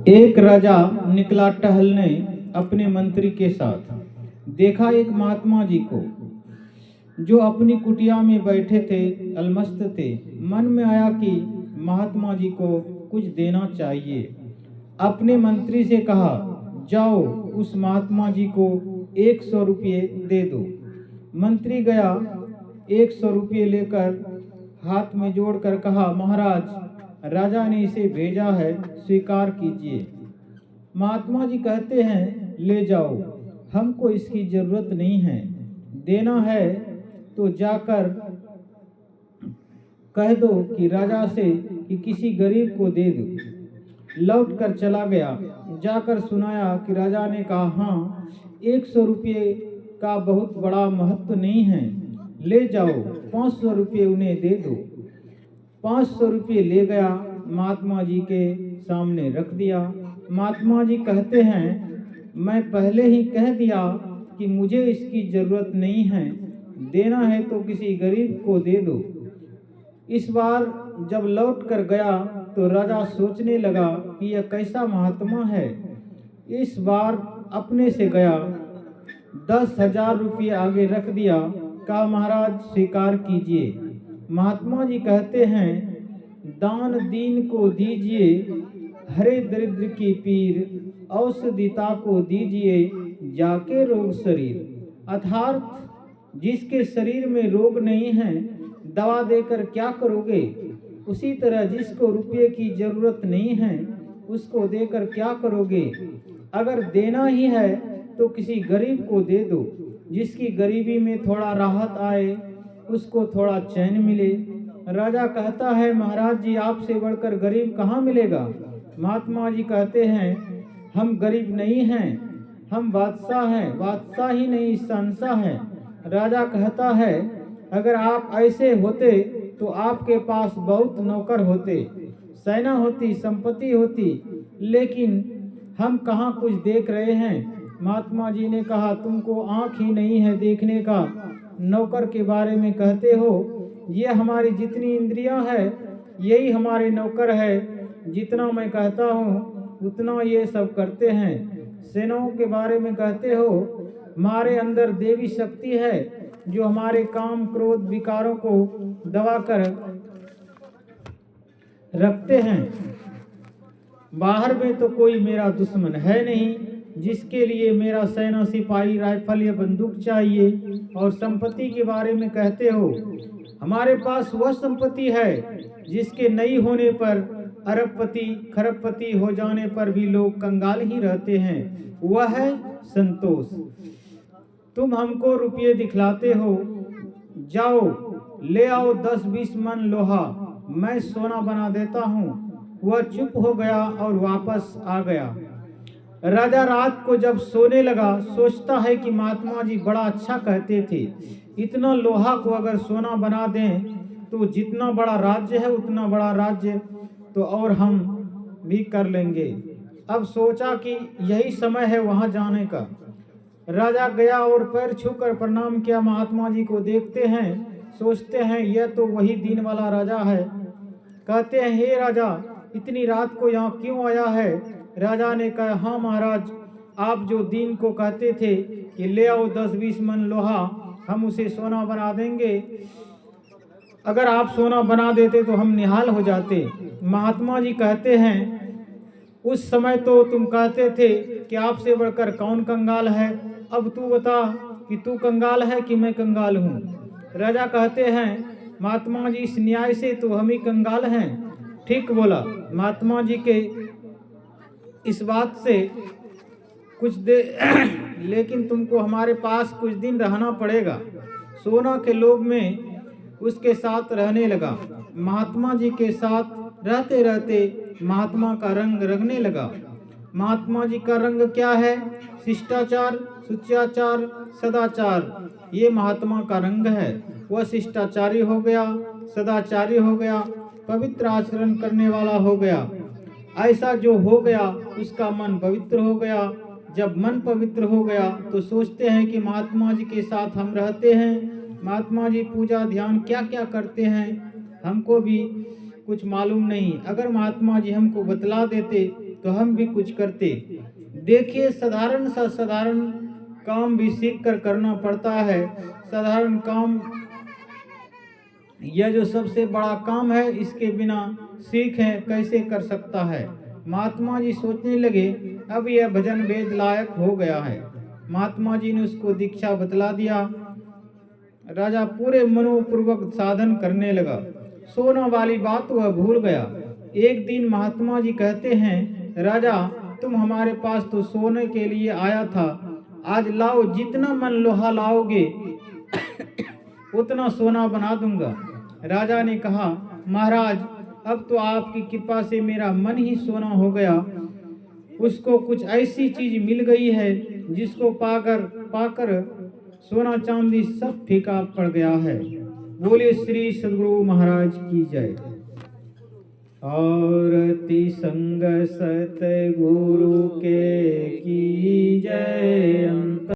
एक राजा निकला टहलने अपने मंत्री के साथ। देखा एक महात्मा जी को जो अपनी कुटिया में बैठे थे, अलमस्त थे। मन में आया कि महात्मा जी को कुछ देना चाहिए। अपने मंत्री से कहा, जाओ उस महात्मा जी को 100 रुपये दे दो। मंत्री गया, 100 रुपये लेकर हाथ में जोड़कर कहा, महाराज, राजा ने इसे भेजा है, स्वीकार कीजिए। महात्मा जी कहते हैं, ले जाओ, हमको इसकी जरूरत नहीं है। देना है तो जाकर कह दो कि राजा से कि किसी गरीब को दे दो। लौट कर चला गया, जाकर सुनाया कि राजा ने कहा, हाँ, 100 रुपये का बहुत बड़ा महत्व नहीं है, ले जाओ, 500 रुपये उन्हें दे दो। 500 रुपये ले गया, महात्मा जी के सामने रख दिया। महात्मा जी कहते हैं, मैं पहले ही कह दिया कि मुझे इसकी जरूरत नहीं है, देना है तो किसी गरीब को दे दो। इस बार जब लौट कर गया तो राजा सोचने लगा कि यह कैसा महात्मा है। इस बार अपने से गया, 10,000 रुपये आगे रख दिया, कहा, महाराज स्वीकार कीजिए। महात्मा जी कहते हैं, दान दीन को दीजिए, हरे दरिद्र की पीर, औषधिता को दीजिए, जाके रोग शरीर। अर्थात जिसके शरीर में रोग नहीं है, दवा देकर क्या करोगे? उसी तरह जिसको रुपये की जरूरत नहीं है, उसको देकर क्या करोगे? अगर देना ही है तो किसी गरीब को दे दो, जिसकी गरीबी में थोड़ा राहत आए, उसको थोड़ा चैन मिले। राजा कहता है, महाराज जी, आपसे बढ़कर गरीब कहाँ मिलेगा? महात्मा जी कहते हैं, हम गरीब नहीं हैं, हम बादशाह हैं, बादशाह ही नहीं शहंशाह हैं। राजा कहता है, अगर आप ऐसे होते तो आपके पास बहुत नौकर होते, सेना होती, संपत्ति होती, लेकिन हम कहाँ कुछ देख रहे हैं। महात्मा जी ने कहा, तुमको आँख ही नहीं है देखने का, नौकर के बारे में कहते हो। ये हमारी जितनी इंद्रियां है, यही हमारे नौकर है। जितना मैं कहता हूँ उतना ये सब करते हैं। सेनाओं के बारे में कहते हो, हमारे अंदर देवी शक्ति है जो हमारे काम क्रोध विकारों को दबा कर रखते हैं। बाहर में तो कोई मेरा दुश्मन है नहीं जिसके लिए मेरा सेना सिपाही राइफल या बंदूक चाहिए। और संपत्ति के बारे में कहते हो, हमारे पास वह संपत्ति है जिसके नहीं होने पर अरबपति खरबपति हो जाने पर भी लोग कंगाल ही रहते हैं, वह है संतोष। तुम हमको रुपये दिखलाते हो, जाओ ले आओ 10-20 मन लोहा, मैं सोना बना देता हूँ। वह चुप हो गया और वापस आ गया। राजा रात को जब सोने लगा, सोचता है कि महात्मा जी बड़ा अच्छा कहते थे, इतना लोहा को अगर सोना बना दें तो जितना बड़ा राज्य है उतना बड़ा राज्य तो और हम भी कर लेंगे। अब सोचा कि यही समय है वहां जाने का। राजा गया और पैर छूकर प्रणाम किया। महात्मा जी को देखते हैं, सोचते हैं यह तो वही दीन वाला राजा है। कहते हैं, हे राजा, इतनी रात को यहाँ क्यों आया है? राजा ने कहा, हाँ महाराज, आप जो दीन को कहते थे कि ले आओ 10-20 मन लोहा, हम उसे सोना बना देंगे। अगर आप सोना बना देते तो हम निहाल हो जाते। महात्मा जी कहते हैं, उस समय तो तुम कहते थे कि आपसे बढ़कर कौन कंगाल है, अब तू बता कि तू कंगाल है कि मैं कंगाल हूँ। राजा कहते हैं, महात्मा जी, इस न्याय से तो हम ही कंगाल हैं। ठीक बोला। महात्मा जी के इस बात से कुछ दे लेकिन तुमको हमारे पास कुछ दिन रहना पड़ेगा। सोना के लोभ में उसके साथ रहने लगा। महात्मा जी के साथ रहते रहते महात्मा का रंग रंगने लगा। महात्मा जी का रंग क्या है? शिष्टाचार, सुचाचार, सदाचार, ये महात्मा का रंग है। वह शिष्टाचारी हो गया, सदाचारी हो गया, पवित्र आचरण करने वाला हो गया। ऐसा जो हो गया उसका मन पवित्र हो गया। जब मन पवित्र हो गया तो सोचते हैं कि महात्मा जी के साथ हम रहते हैं, महात्मा जी पूजा ध्यान क्या क्या करते हैं हमको भी कुछ मालूम नहीं। अगर महात्मा जी हमको बतला देते तो हम भी कुछ करते। देखिए, साधारण काम भी सीख कर करना पड़ता है। साधारण काम, यह जो सबसे बड़ा काम है, इसके बिना सीखे कैसे कर सकता है। महात्मा जी सोचने लगे, अब यह भजन वेद लायक हो गया है। महात्मा जी ने उसको दीक्षा बतला दिया। राजा पूरे मनोपूर्वक साधन करने लगा। सोना वाली बात वह भूल गया। एक दिन महात्मा जी कहते हैं, राजा तुम हमारे पास तो सोने के लिए आया था, आज लाओ, जितना मन लोहा लाओगे उतना सोना बना दूंगा। राजा ने कहा, महाराज अब तो आपकी कृपा से मेरा मन ही सोना हो गया। उसको कुछ ऐसी चीज मिल गई है जिसको पाकर सोना चांदी सब फीका पड़ गया है। बोले श्री सद्गुरु महाराज की जय। आरती संग सतगुरु के की जय।